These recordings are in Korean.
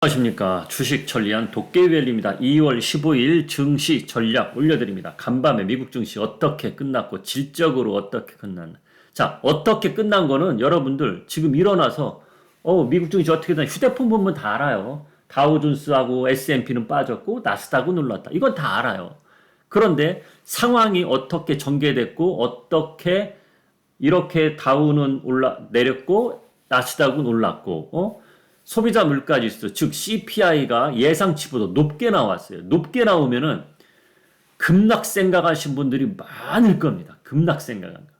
안녕하십니까. 주식 천리안 도깨비엘입니다. 2월 15일 증시 전략 올려드립니다. 간밤에 미국 증시 어떻게 끝났고 질적으로 어떻게 끝났나. 자, 어떻게 끝난 거는 여러분들 지금 일어나서 미국 증시 어떻게 됐나 휴대폰 보면 다 알아요. 다우존스하고 S&P는 빠졌고 나스닥은 올랐다. 이건 다 알아요. 그런데 상황이 어떻게 전개됐고 어떻게 이렇게 다우는 내렸고 나스닥은 올랐고 소비자 물가지수, 즉 CPI가 예상치보다 높게 나왔어요. 높게 나오면은 급락 생각하신 분들이 많을 겁니다. 급락 생각한 거.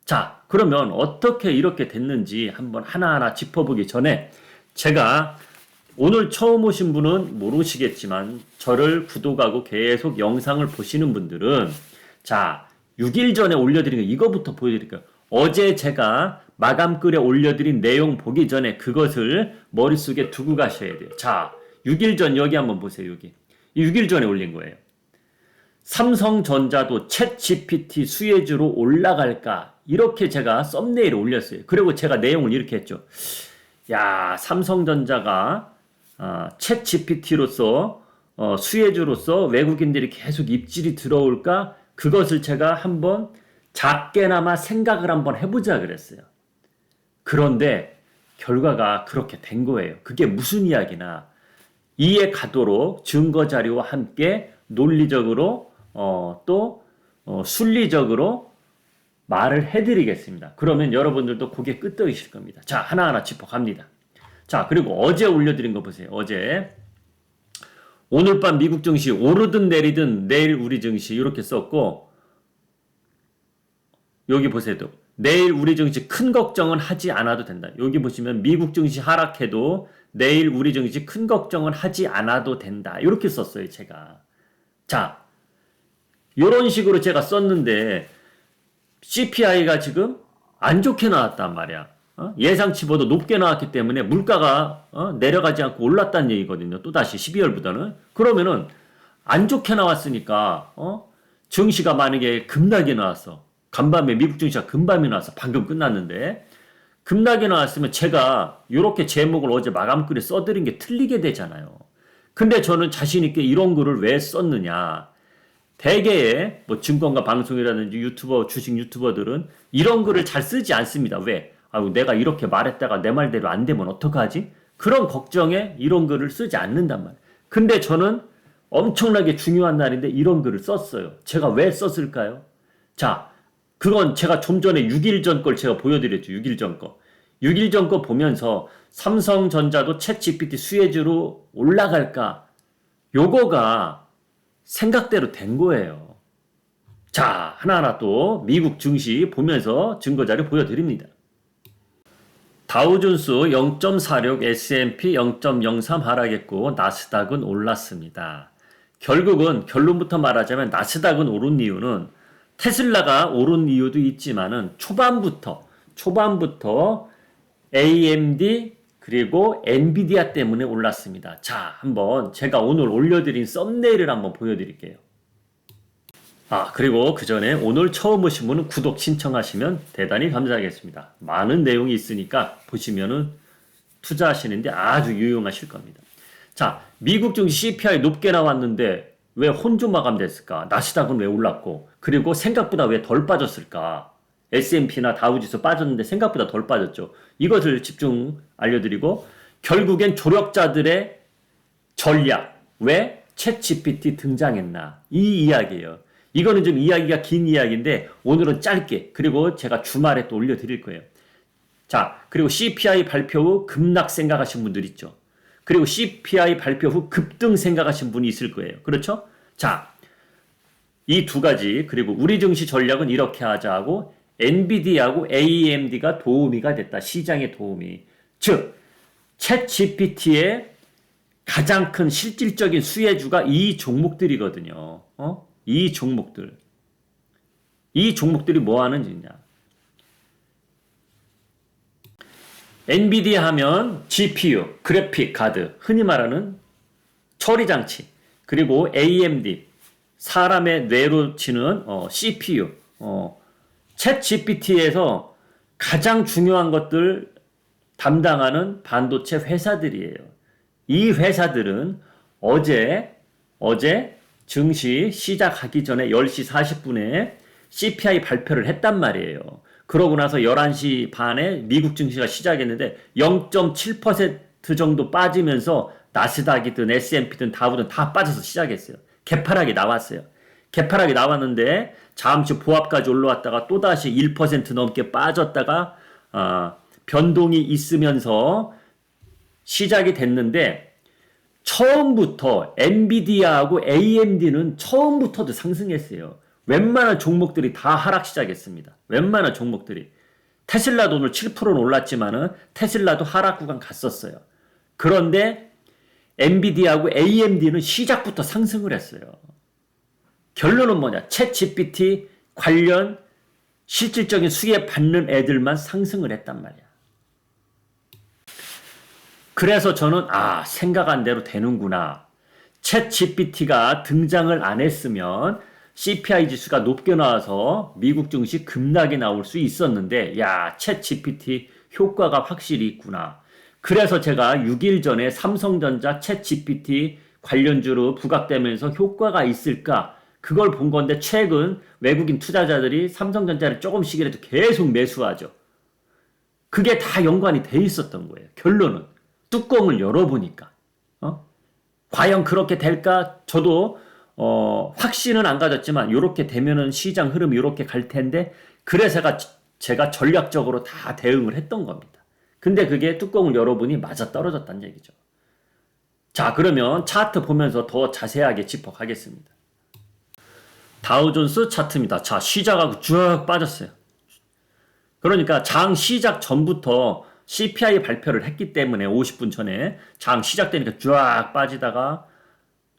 자, 그러면 어떻게 이렇게 됐는지 한번 하나하나 짚어보기 전에 제가 오늘 처음 오신 분은 모르시겠지만 저를 구독하고 계속 영상을 보시는 분들은 자, 6일 전에 올려드린 거 이거부터 보여드릴게요. 어제 제가 마감글에 올려드린 내용 보기 전에 그것을 머릿속에 두고 가셔야 돼요. 자, 6일 전 여기 한번 보세요. 여기. 6일 전에 올린 거예요. 삼성전자도 챗 GPT 수혜주로 올라갈까? 이렇게 제가 썸네일을 올렸어요. 그리고 제가 내용을 이렇게 했죠. 야, 삼성전자가 챗 GPT로서 수혜주로서 외국인들이 계속 입질이 들어올까? 그것을 제가 한번 작게나마 생각을 한번 해보자 그랬어요. 그런데 결과가 그렇게 된 거예요. 그게 무슨 이야기나 이해 가도록 증거 자료와 함께 논리적으로 또 순리적으로 말을 해드리겠습니다. 그러면 여러분들도 고개 끄덕이실 겁니다. 자, 하나하나 짚어갑니다. 자, 그리고 어제 올려드린 거 보세요. 어제 오늘 밤 미국 증시 오르든 내리든 내일 우리 증시 이렇게 썼고 여기 보세요. 내일 우리 증시 큰 걱정은 하지 않아도 된다. 여기 보시면 미국 증시 하락해도 내일 우리 증시 큰 걱정은 하지 않아도 된다. 이렇게 썼어요, 제가. 자, 이런 식으로 제가 썼는데 CPI가 지금 안 좋게 나왔단 말이야. 예상치보다 높게 나왔기 때문에 물가가 내려가지 않고 올랐다는 얘기거든요. 또다시 12월보다는. 그러면은 안 좋게 나왔으니까 증시가 만약에 급락이 나왔어. 간밤에 미국 증시가 금밤이 나와서 방금 끝났는데 급락이 나왔으면 제가 이렇게 제목을 어제 마감글에 써드린 게 틀리게 되잖아요. 근데 저는 자신 있게 이런 글을 왜 썼느냐. 대개의 뭐 증권가 방송이라든지 유튜버, 주식 유튜버들은 이런 글을 잘 쓰지 않습니다. 왜? 내가 이렇게 말했다가 내 말대로 안 되면 어떡하지? 그런 걱정에 이런 글을 쓰지 않는단 말이에요. 근데 저는 엄청나게 중요한 날인데 이런 글을 썼어요. 제가 왜 썼을까요? 자, 그건 제가 좀 전에 6일 전 걸 제가 보여드렸죠. 6일 전 거. 6일 전 거 보면서 삼성전자도 챗 GPT 수혜주로 올라갈까? 요거가 생각대로 된 거예요. 자, 하나하나 또 미국 증시 보면서 증거자료 보여드립니다. 다우존스 0.46, S&P 0.03 하락했고 나스닥은 올랐습니다. 결국은 결론부터 말하자면 나스닥은 오른 이유는 테슬라가 오른 이유도 있지만은 초반부터 AMD 그리고 엔비디아 때문에 올랐습니다. 자, 한번 제가 오늘 올려드린 썸네일을 한번 보여드릴게요. 그리고 그 전에 오늘 처음 오신 분은 구독 신청하시면 대단히 감사하겠습니다. 많은 내용이 있으니까 보시면은 투자하시는데 아주 유용하실 겁니다. 자, 미국 증시 CPI 높게 나왔는데 왜 혼조 마감됐을까? 나스닥은 왜 올랐고 그리고 생각보다 왜 덜 빠졌을까? S&P나 다우지수 빠졌는데 생각보다 덜 빠졌죠. 이것을 집중 알려드리고 결국엔 조력자들의 전략 왜 챗 GPT 등장했나 이 이야기예요. 이거는 좀 이야기가 긴 이야기인데 오늘은 짧게 그리고 제가 주말에 또 올려드릴 거예요. 자, 그리고 CPI 발표 후 급락 생각하신 분들 있죠. 그리고 CPI 발표 후 급등 생각하신 분이 있을 거예요. 그렇죠? 자, 이 두 가지 그리고 우리 증시 전략은 이렇게 하자 하고 엔비디아하고 AMD가 도우미가 됐다. 시장의 도우미. 즉 챗 GPT의 가장 큰 실질적인 수혜주가 이 종목들이거든요. 이 종목들. 이 종목들이 뭐 하는 짓이냐. 엔비디아 하면 GPU, 그래픽 카드, 흔히 말하는 처리 장치, 그리고 AMD, 사람의 뇌로 치는 CPU, 챗 GPT에서 가장 중요한 것들 담당하는 반도체 회사들이에요. 이 회사들은 어제 증시 시작하기 전에 10시 40분에 CPI 발표를 했단 말이에요. 그러고 나서 11시 반에 미국 증시가 시작했는데 0.7% 정도 빠지면서 나스닥이든 S&P든 다우든 다 빠져서 시작했어요. 개파락이 나왔어요. 개파락이 나왔는데 잠시 보합까지 올라왔다가 또다시 1% 넘게 빠졌다가 변동이 있으면서 시작이 됐는데 처음부터 엔비디아하고 AMD는 처음부터도 상승했어요. 웬만한 종목들이 다 하락 시작했습니다. 웬만한 종목들이. 테슬라도 오늘 7%는 올랐지만은 테슬라도 하락 구간 갔었어요. 그런데 엔비디아하고 AMD는 시작부터 상승을 했어요. 결론은 뭐냐? 챗 GPT 관련 실질적인 수혜 받는 애들만 상승을 했단 말이야. 그래서 저는 생각한 대로 되는구나. 챗 GPT가 등장을 안 했으면 CPI 지수가 높게 나와서 미국 증시 급락이 나올 수 있었는데 챗 GPT 효과가 확실히 있구나. 그래서 제가 6일 전에 삼성전자 챗 GPT 관련주로 부각되면서 효과가 있을까? 그걸 본 건데 최근 외국인 투자자들이 삼성전자를 조금씩이라도 계속 매수하죠. 그게 다 연관이 돼 있었던 거예요. 결론은. 뚜껑을 열어보니까. 과연 그렇게 될까? 저도 확신은 안 가졌지만 이렇게 되면은 시장 흐름이 이렇게 갈 텐데 그래서 제가 전략적으로 다 대응을 했던 겁니다. 근데 그게 뚜껑을 열어보니 맞아떨어졌다는 얘기죠. 자, 그러면 차트 보면서 더 자세하게 짚어가겠습니다. 다우존스 차트입니다. 자, 시작하고 쭉 빠졌어요. 그러니까 장 시작 전부터 CPI 발표를 했기 때문에 50분 전에 장 시작되니까 쫙 빠지다가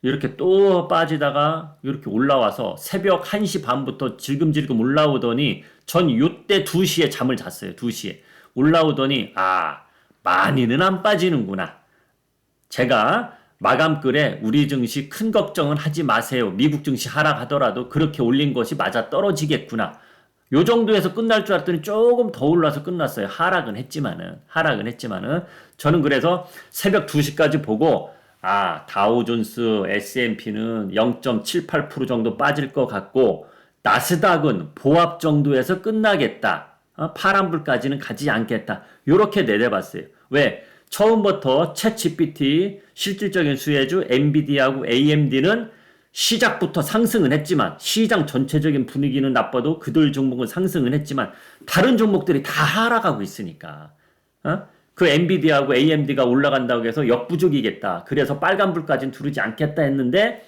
이렇게 또 빠지다가 이렇게 올라와서 새벽 1시 반부터 질금질금 올라오더니 전 요때 2시에 잠을 잤어요. 2시에. 올라오더니 많이는 안 빠지는구나. 제가 마감글에 우리 증시 큰 걱정은 하지 마세요. 미국 증시 하락하더라도 그렇게 올린 것이 맞아 떨어지겠구나. 요 정도에서 끝날 줄 알았더니 조금 더 올라서 끝났어요. 하락은 했지만은 저는 그래서 새벽 2시까지 보고 다우존스 S&P는 0.78% 정도 빠질 것 같고 나스닥은 보합 정도에서 끝나겠다. 파란불까지는 가지 않겠다. 요렇게 내려봤어요. 왜? 처음부터 챗 GPT 실질적인 수혜주 엔비디아하고 AMD는 시작부터 상승은 했지만 시장 전체적인 분위기는 나빠도 그들 종목은 상승은 했지만 다른 종목들이 다 하락하고 있으니까 그 엔비디아하고 AMD가 올라간다고 해서 역부족이겠다. 그래서 빨간불까지는 두르지 않겠다 했는데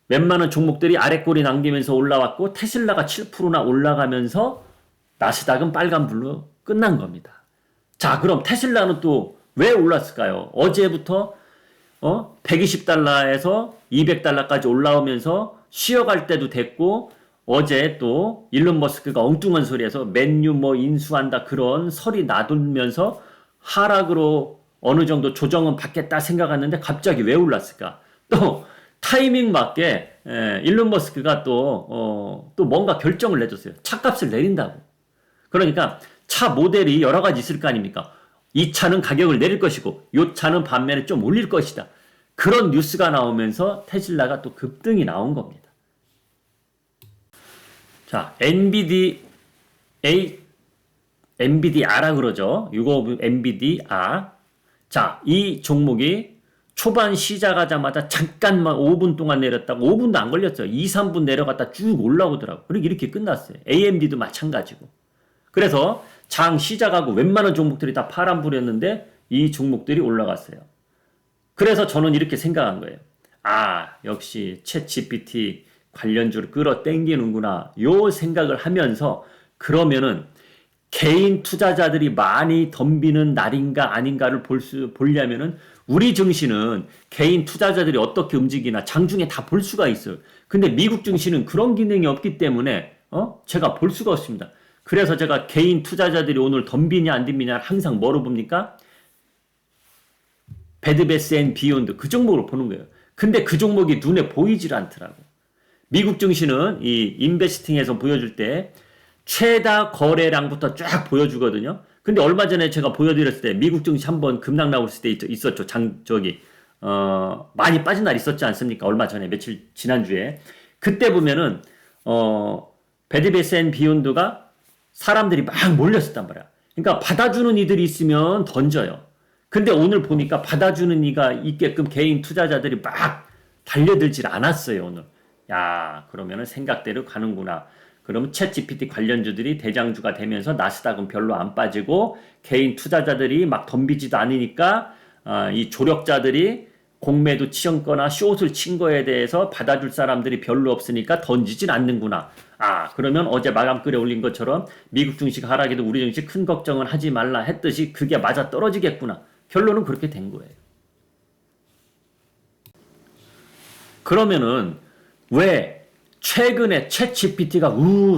웬만한 종목들이 아래꼬리 남기면서 올라왔고 테슬라가 7%나 올라가면서 나스닥은 빨간불로 끝난 겁니다. 자, 그럼 테슬라는 또 왜 올랐을까요? 어제부터 120달러에서 200달러까지 올라오면서 쉬어갈 때도 됐고 어제 또 일론 머스크가 엉뚱한 소리에서 맨유 인수한다 그런 설이 나돌면서 하락으로 어느 정도 조정은 받겠다 생각했는데 갑자기 왜 올랐을까? 또 타이밍 맞게 일론 머스크가 또 뭔가 결정을 내줬어요. 차값을 내린다고. 그러니까 차 모델이 여러 가지 있을 거 아닙니까? 이 차는 가격을 내릴 것이고 이 차는 반면에 좀 올릴 것이다. 그런 뉴스가 나오면서 테슬라가 또 급등이 나온 겁니다. 자, 엔비디아라 그러죠. 이거 엔비디아. 자, 이 종목이 초반 시작하자마자 잠깐만 5분 동안 내렸다가 5분도 안 걸렸어요. 2, 3분 내려갔다 쭉 올라오더라고. 그리고 이렇게 끝났어요. AMD도 마찬가지고. 그래서 장 시작하고 웬만한 종목들이 다 파란불이었는데 이 종목들이 올라갔어요. 그래서 저는 이렇게 생각한 거예요. 역시 챗 GPT 관련주를 끌어당기는구나. 요 생각을 하면서 그러면은 개인 투자자들이 많이 덤비는 날인가 아닌가를 보려면은 우리 증시는 개인 투자자들이 어떻게 움직이나 장중에 다 볼 수가 있어요. 근데 미국 증시는 그런 기능이 없기 때문에 제가 볼 수가 없습니다. 그래서 제가 개인 투자자들이 오늘 덤비냐 안 덤비냐 항상 뭐로 봅니까? 배드베스 앤 비욘드 그 종목으로 보는 거예요. 근데 그 종목이 눈에 보이질 않더라고. 미국 증시는 이 인베스팅에서 보여줄 때 최다 거래량부터 쫙 보여주거든요. 근데 얼마 전에 제가 보여드렸을 때 미국 증시 한번 급락 나올 때 있었죠. 많이 빠진 날 있었지 않습니까? 얼마 전에 며칠 지난주에. 그때 보면은 베드베스 앤 비욘드가 사람들이 막 몰렸었단 말이야. 그러니까 받아주는 이들이 있으면 던져요. 근데 오늘 보니까 받아주는 이가 있게끔 개인 투자자들이 막 달려들질 않았어요, 오늘. 야, 그러면은 생각대로 가는구나. 그러면 챗 GPT 관련주들이 대장주가 되면서 나스닥은 별로 안 빠지고 개인 투자자들이 막 덤비지도 않으니까 이 조력자들이 공매도 치었거나 숏을 친 거에 대해서 받아줄 사람들이 별로 없으니까 던지진 않는구나. 그러면 어제 마감글에 올린 것처럼 미국 증시가 하락해도 우리 증시 큰 걱정은 하지 말라 했듯이 그게 맞아 떨어지겠구나. 결론은 그렇게 된 거예요. 그러면은 왜 최근에 챗 GPT가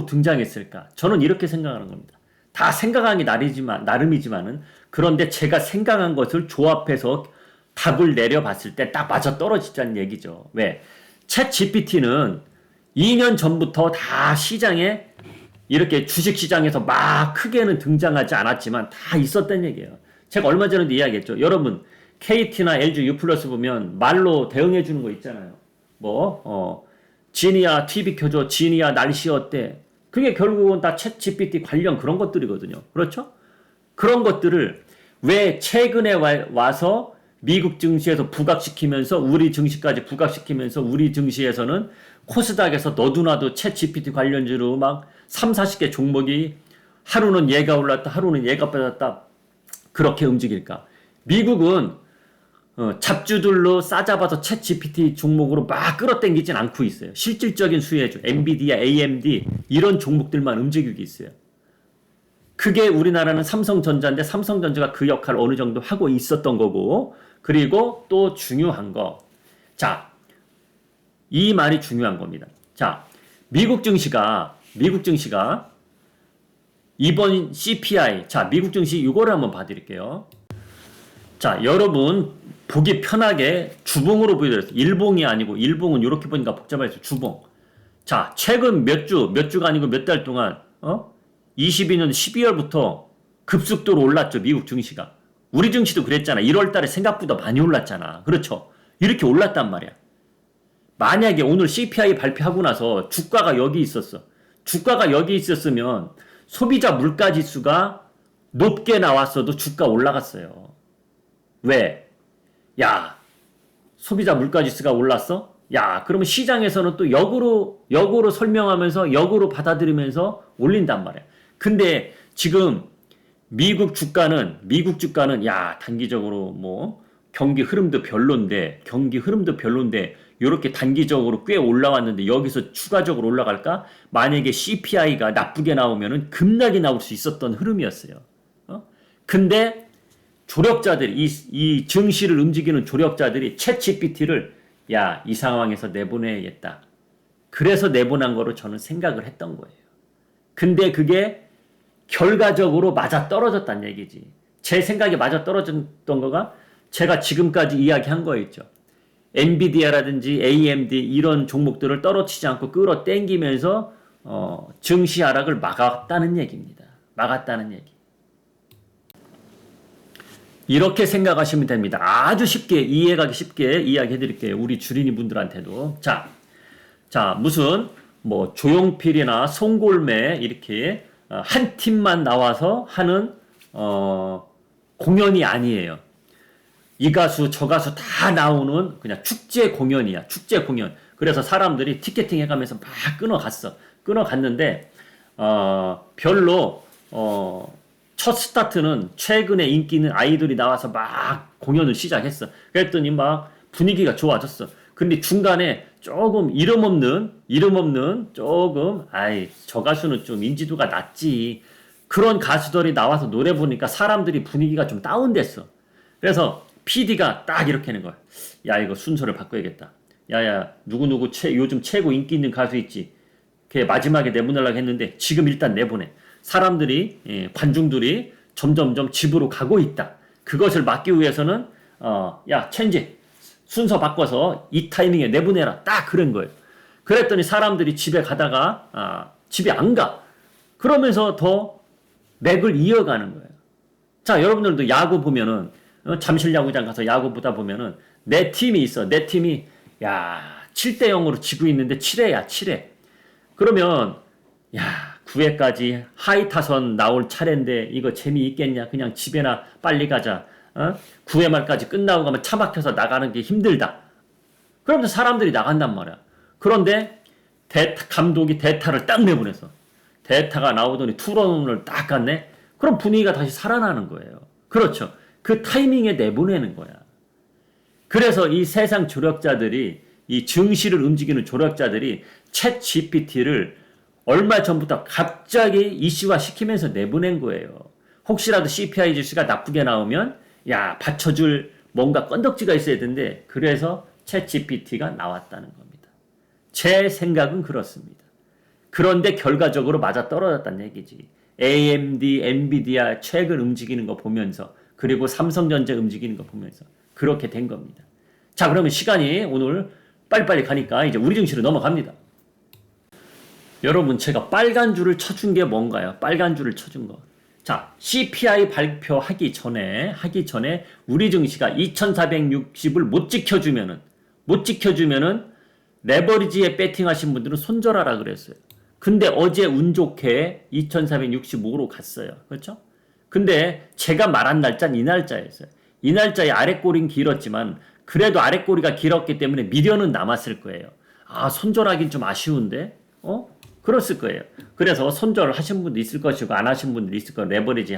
등장했을까? 저는 이렇게 생각하는 겁니다. 다 생각하기 나름이지만은 그런데 제가 생각한 것을 조합해서 답을 내려봤을 때 딱 맞아 떨어지자는 얘기죠. 왜? 챗 GPT는 2년 전부터 다 시장에 이렇게 주식시장에서 막 크게는 등장하지 않았지만 다 있었던 얘기예요. 제가 얼마 전에도 이야기했죠. 여러분 KT나 LG U 플러스 보면 말로 대응해 주는 거 있잖아요. 지니야 TV 켜줘. 지니야 날씨 어때? 그게 결국은 다 챗 GPT 관련 그런 것들이거든요. 그렇죠? 그런 것들을 왜 최근에 와서 미국 증시에서 부각시키면서 우리 증시까지 부각시키면서 우리 증시에서는 코스닥에서 너도나도 챗 GPT 관련주로 막 3, 40개 종목이 하루는 얘가 올랐다 하루는 얘가 빠졌다 그렇게 움직일까? 미국은 잡주들로 싸잡아서 챗 GPT 종목으로 막 끌어당기진 않고 있어요. 실질적인 수혜주, 엔비디아, AMD 이런 종목들만 움직이고 있어요. 그게 우리나라는 삼성전자인데 삼성전자가 그 역할을 어느 정도 하고 있었던 거고 그리고 또 중요한 거. 자, 이 말이 중요한 겁니다. 자, 미국 증시가 이번 CPI, 자, 미국 증시 이거를 한번 봐드릴게요. 자, 여러분 보기 편하게 주봉으로 보여드렸어요. 일봉이 아니고 일봉은 이렇게 보니까 복잡해서 주봉. 자, 최근 몇 주가 아니고 몇 달 동안 22년 12월부터 급속도로 올랐죠. 미국 증시가. 우리 증시도 그랬잖아. 1월 달에 생각보다 많이 올랐잖아. 그렇죠? 이렇게 올랐단 말이야. 만약에 오늘 CPI 발표하고 나서 주가가 여기 있었어. 주가가 여기 있었으면 소비자 물가지수가 높게 나왔어도 주가 올라갔어요. 왜? 야, 소비자 물가지수가 올랐어? 야, 그러면 시장에서는 또 역으로 설명하면서 역으로 받아들이면서 올린단 말이야. 근데 지금 미국 주가는 야, 단기적으로 뭐 경기 흐름도 별론데 이렇게 단기적으로 꽤 올라왔는데 여기서 추가적으로 올라갈까? 만약에 CPI가 나쁘게 나오면은 급락이 나올 수 있었던 흐름이었어요. 근데 조력자들이 이 증시를 움직이는 조력자들이 챗 GPT를 야, 이 상황에서 내보내야겠다. 그래서 내보낸 거로 저는 생각을 했던 거예요. 근데 그게 결과적으로 맞아 떨어졌다는 얘기지. 제 생각에 맞아 떨어졌던 거가 제가 지금까지 이야기한 거 있죠. 엔비디아라든지 AMD 이런 종목들을 떨어지지 않고 끌어당기면서 증시 하락을 막았다는 얘기입니다. 막았다는 얘기. 이렇게 생각하시면 됩니다. 아주 쉽게 이해가기 쉽게 이야기해 드릴게요. 우리 주린이 분들한테도. 자, 무슨 뭐 조용필이나 송골매 이렇게 한 팀만 나와서 하는 공연이 아니에요. 이 가수 저 가수 다 나오는 그냥 축제 공연이야. 축제 공연. 그래서 사람들이 티켓팅 해가면서 막 끊어갔는데 별로 첫 스타트는 최근에 인기 있는 아이돌이 나와서 막 공연을 시작했어. 그랬더니 막 분위기가 좋아졌어. 근데 중간에 조금 이름 없는 조금 저 가수는 좀 인지도가 낮지. 그런 가수들이 나와서 노래 부르니까 사람들이 분위기가 좀 다운됐어. 그래서 PD가 딱 이렇게 하는 거야. 야, 이거 순서를 바꿔야겠다. 야야, 누구누구 요즘 최고 인기 있는 가수 있지. 걔 마지막에 내보내려고 했는데 지금 일단 내보내. 사람들이 관중들이 점점점 집으로 가고 있다. 그것을 막기 위해서는 야, 체인지 순서 바꿔서 이 타이밍에 내보내라. 딱 그런 거예요. 그랬더니 사람들이 집에 가다가 집에 안 가. 그러면서 더 맥을 이어가는 거예요. 자, 여러분들도 야구 보면은 잠실 야구장 가서 야구 보다 보면은 내 팀이 있어. 내 팀이 야 7대 0으로 지고 있는데 7회야 7회. 그러면 야 9회까지 하이 타선 나올 차례인데 이거 재미있겠냐? 그냥 집에나 빨리 가자. 9회 말까지 끝나고 가면 차 막혀서 나가는 게 힘들다. 그러면서 사람들이 나간단 말이야. 그런데 감독이 대타를 딱 내보냈어. 대타가 나오더니 투런을 딱 갔네. 그럼 분위기가 다시 살아나는 거예요. 그렇죠. 그 타이밍에 내보내는 거야. 그래서 이 세상 조력자들이 이 증시를 움직이는 조력자들이 챗 GPT를 얼마 전부터 갑자기 이슈화 시키면서 내보낸 거예요. 혹시라도 CPI 지수가 나쁘게 나오면 야 받쳐줄 뭔가 건덕지가 있어야 되는데 그래서 챗 GPT가 나왔다는 겁니다. 제 생각은 그렇습니다. 그런데 결과적으로 맞아 떨어졌다는 얘기지. AMD, 엔비디아 최근 움직이는 거 보면서 그리고 삼성전자 움직이는 거 보면서 그렇게 된 겁니다. 자, 그러면 시간이 오늘 빨리빨리 가니까 이제 우리 증시로 넘어갑니다. 여러분 제가 빨간 줄을 쳐준 게 뭔가요? 빨간 줄을 쳐준 거. 자, CPI 발표하기 전에 우리 증시가 2460을 못 지켜주면은 레버리지에 배팅하신 분들은 손절하라 그랬어요. 근데 어제 운 좋게 2465로 갔어요. 그렇죠? 근데 제가 말한 날짜는 이 날짜였어요. 이 날짜에 아랫꼬리는 길었지만 그래도 아랫꼬리가 길었기 때문에 미련은 남았을 거예요. 아, 손절하긴 좀 아쉬운데? 그랬을 거예요. 그래서 손절을 하신 분도 있을 것이고 안 하신 분도 있을 거예요. 레버리지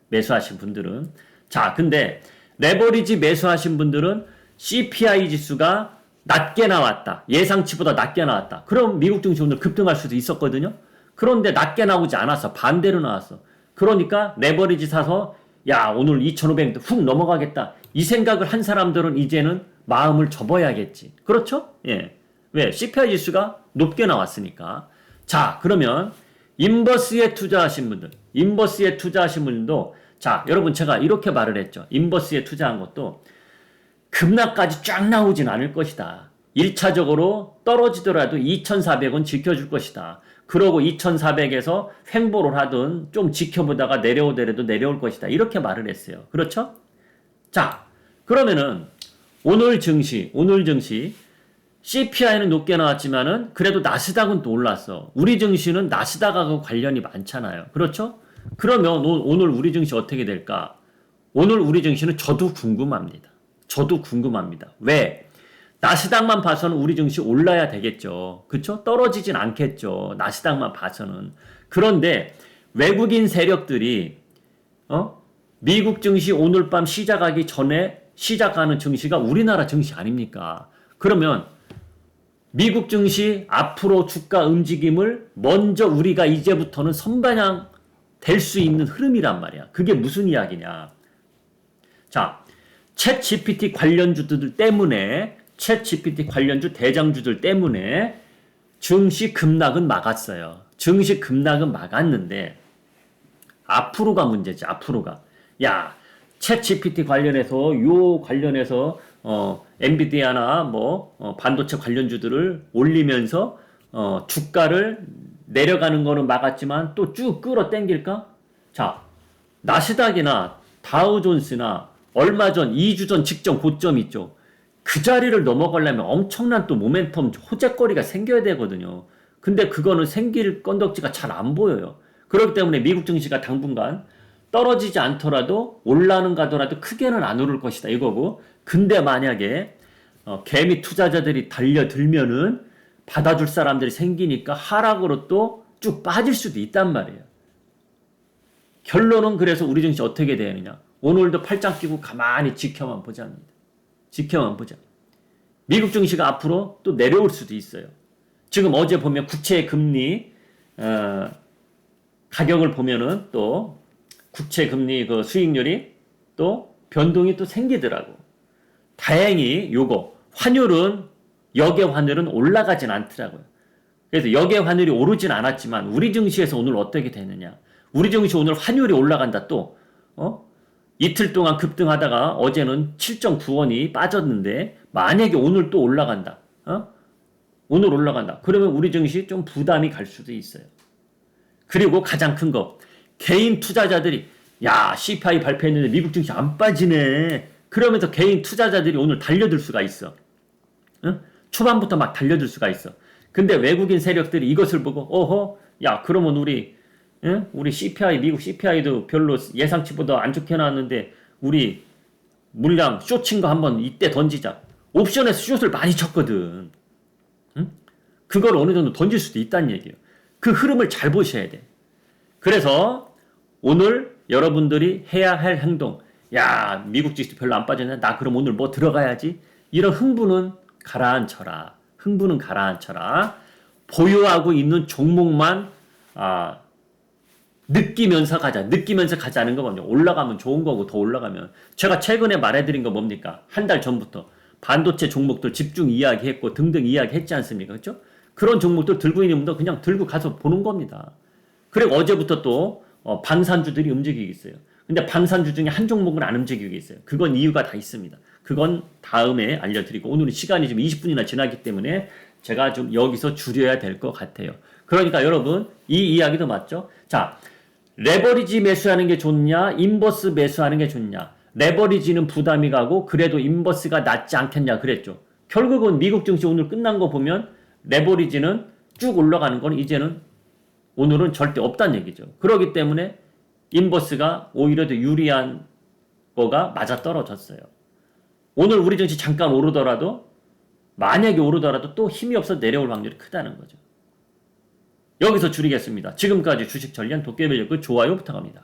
매수하신 분들은. 자, 근데 레버리지 매수하신 분들은 CPI 지수가 낮게 나왔다. 예상치보다 낮게 나왔다. 그럼 미국 증시 오늘 급등할 수도 있었거든요. 그런데 낮게 나오지 않았어. 반대로 나왔어. 그러니까 레버리지 사서 야 오늘 2,500도 훅 넘어가겠다. 이 생각을 한 사람들은 이제는 마음을 접어야겠지. 그렇죠? 예. 왜? CPI 지수가 높게 나왔으니까. 자, 그러면 인버스에 투자하신 분들도 자, 여러분 제가 이렇게 말을 했죠. 인버스에 투자한 것도 급락까지 쫙 나오진 않을 것이다. 1차적으로 떨어지더라도 2,400원 지켜줄 것이다. 그러고 2,400에서 횡보를 하든 좀 지켜보다가 내려오더라도 내려올 것이다. 이렇게 말을 했어요. 그렇죠? 자, 그러면은 오늘 증시 CPI는 높게 나왔지만은 그래도 나스닥은 또 올랐어. 우리 증시는 나스닥하고 관련이 많잖아요. 그렇죠? 그러면 오늘 우리 증시 어떻게 될까? 오늘 우리 증시는 저도 궁금합니다. 왜? 나스닥만 봐서는 우리 증시 올라야 되겠죠. 그쵸? 떨어지진 않겠죠. 나스닥만 봐서는. 그런데 외국인 세력들이 미국 증시 오늘 밤 시작하기 전에 시작하는 증시가 우리나라 증시 아닙니까? 그러면 미국 증시 앞으로 주가 움직임을 먼저 우리가 이제부터는 선반영 될 수 있는 흐름이란 말이야. 그게 무슨 이야기냐? 자, 챗 GPT 관련주들 때문에 챗 GPT 관련주 대장주들 때문에 증시 급락은 막았어요. 증시 급락은 막았는데 앞으로가 문제지. 앞으로가. 야, 챗 GPT 관련해서 엔비디아나 반도체 관련주들을 올리면서 주가를 내려가는 거는 막았지만 또 쭉 끌어당길까? 자, 나스닥이나 다우존스나 얼마 전 2주 전 직전 고점 있죠. 그 자리를 넘어가려면 엄청난 또 모멘텀 호재거리가 생겨야 되거든요. 근데 그거는 생길 건덕지가 잘 안 보여요. 그렇기 때문에 미국 증시가 당분간 떨어지지 않더라도 올라는 가더라도 크게는 안 오를 것이다 이거고. 근데 만약에 개미 투자자들이 달려들면은 받아줄 사람들이 생기니까 하락으로 또 쭉 빠질 수도 있단 말이에요. 결론은 그래서 우리 증시 어떻게 되느냐. 오늘도 팔짱 끼고 가만히 지켜만 보자입니다. 지켜만 보자. 미국 증시가 앞으로 또 내려올 수도 있어요. 지금 어제 보면 국채 금리 가격을 보면은 또 국채 금리 그 수익률이 또 변동이 또 생기더라고. 다행히 요거 환율은 역의 환율은 올라가진 않더라고요. 그래서 역의 환율이 오르진 않았지만 우리 증시에서 오늘 어떻게 되느냐. 우리 증시 오늘 환율이 올라간다 또 이틀 동안 급등하다가 어제는 7.9원이 빠졌는데 만약에 오늘 또 올라간다. 오늘 올라간다. 그러면 우리 증시 좀 부담이 갈 수도 있어요. 그리고 가장 큰 거 개인 투자자들이 야, CPI 발표했는데 미국 증시 안 빠지네. 그러면서 개인 투자자들이 오늘 달려들 수가 있어. 응? 초반부터 막 달려들 수가 있어. 근데 외국인 세력들이 이것을 보고 어허, 야, 그러면 우리 CPI, 미국 CPI도 별로 예상치보다 안 좋게 나왔는데 우리 물량 쇼친 거 한번 이때 던지자. 옵션에서 숏을 많이 쳤거든. 응? 그걸 어느 정도 던질 수도 있다는 얘기예요. 그 흐름을 잘 보셔야 돼. 그래서 오늘 여러분들이 해야 할 행동, 야, 미국 주식 별로 안 빠졌네. 나 그럼 오늘 뭐 들어가야지. 이런 흥분은 가라앉혀라. 흥분은 가라앉혀라. 보유하고 있는 종목만 느끼면서 가자. 느끼면서 가자는 거 뭡니까? 올라가면 좋은 거고 더 올라가면. 제가 최근에 말해드린 거 뭡니까? 한 달 전부터 반도체 종목들 집중 이야기했고 등등 이야기했지 않습니까? 그렇죠? 그런 종목들 들고 있는 분들 그냥 들고 가서 보는 겁니다. 그리고 어제부터 또 방산주들이 움직이고 있어요. 근데 방산주 중에 한 종목은 안 움직이고 있어요. 그건 이유가 다 있습니다. 그건 다음에 알려드리고 오늘은 시간이 좀 20분이나 지나기 때문에 제가 좀 여기서 줄여야 될 것 같아요. 그러니까 여러분 이 이야기도 맞죠? 자, 레버리지 매수하는 게 좋냐? 인버스 매수하는 게 좋냐? 레버리지는 부담이 가고 그래도 인버스가 낫지 않겠냐 그랬죠. 결국은 미국 증시 오늘 끝난 거 보면 레버리지는 쭉 올라가는 건 이제는 오늘은 절대 없다는 얘기죠. 그렇기 때문에 인버스가 오히려 더 유리한 거가 맞아 떨어졌어요. 오늘 우리 증시 잠깐 오르더라도 만약에 오르더라도 또 힘이 없어 내려올 확률이 크다는 거죠. 여기서 줄이겠습니다. 지금까지 주식 전략 도깨비였고 좋아요 부탁합니다.